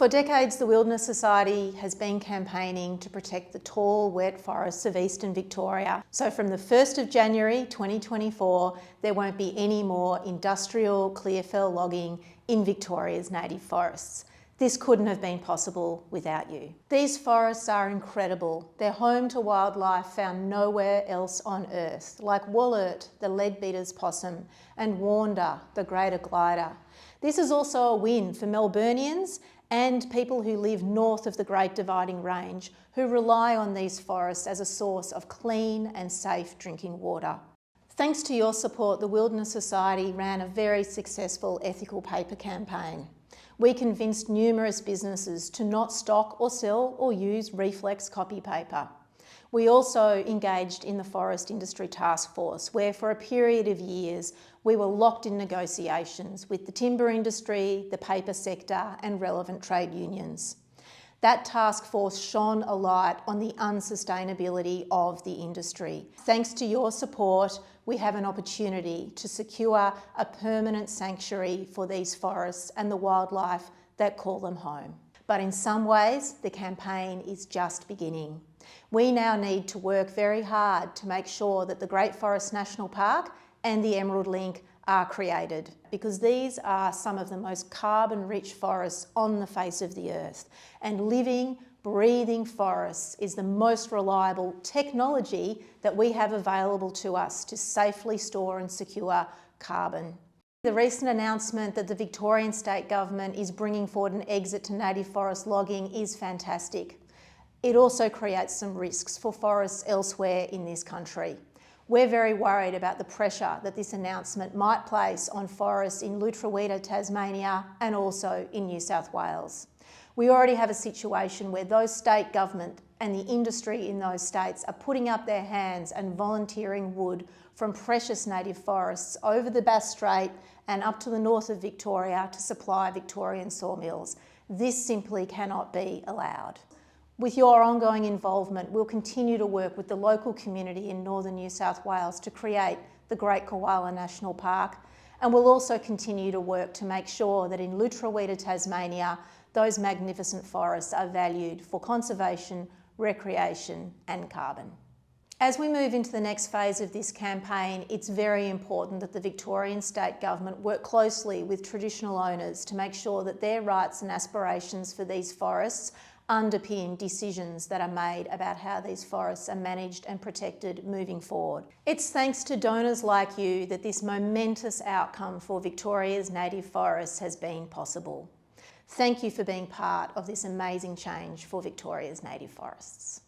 For decades, the Wilderness Society has been campaigning to protect the tall, wet forests of eastern Victoria. So from the 1st of January 2024, there won't be any more industrial clearfell logging in Victoria's native forests. This couldn't have been possible without you. These forests are incredible. They're home to wildlife found nowhere else on Earth, like Wollert, the leadbeater's possum, and Warnder, the greater glider. This is also a win for Melburnians and people who live north of the Great Dividing Range, who rely on these forests as a source of clean and safe drinking water. Thanks to your support, the Wilderness Society ran a very successful ethical paper campaign. We convinced numerous businesses to not stock or sell or use reflex copy paper. We also engaged in the Forest Industry Task Force, where for a period of years we were locked in negotiations with the timber industry, the paper sector and relevant trade unions. That task force shone a light on the unsustainability of the industry. Thanks to your support, we have an opportunity to secure a permanent sanctuary for these forests and the wildlife that call them home. But in some ways, the campaign is just beginning. We now need to work very hard to make sure that the Great Forest National Park and the Emerald Link are created, because these are some of the most carbon-rich forests on the face of the earth. And living, breathing forests is the most reliable technology that we have available to us to safely store and secure carbon. The recent announcement that the Victorian State Government is bringing forward an exit to native forest logging is fantastic. It also creates some risks for forests elsewhere in this country. We're very worried about the pressure that this announcement might place on forests in Lutruwita, Tasmania, and also in New South Wales. We already have a situation where those state government and the industry in those states are putting up their hands and volunteering wood from precious native forests over the Bass Strait and up to the north of Victoria to supply Victorian sawmills. This simply cannot be allowed. With your ongoing involvement, we'll continue to work with the local community in northern New South Wales to create the Great Koala National Park, and we'll also continue to work to make sure that in Lutruwita, Tasmania, those magnificent forests are valued for conservation, recreation and carbon. As we move into the next phase of this campaign, it's very important that the Victorian State Government work closely with traditional owners to make sure that their rights and aspirations for these forests underpin decisions that are made about how these forests are managed and protected moving forward. It's thanks to donors like you that this momentous outcome for Victoria's native forests has been possible. Thank you for being part of this amazing change for Victoria's native forests.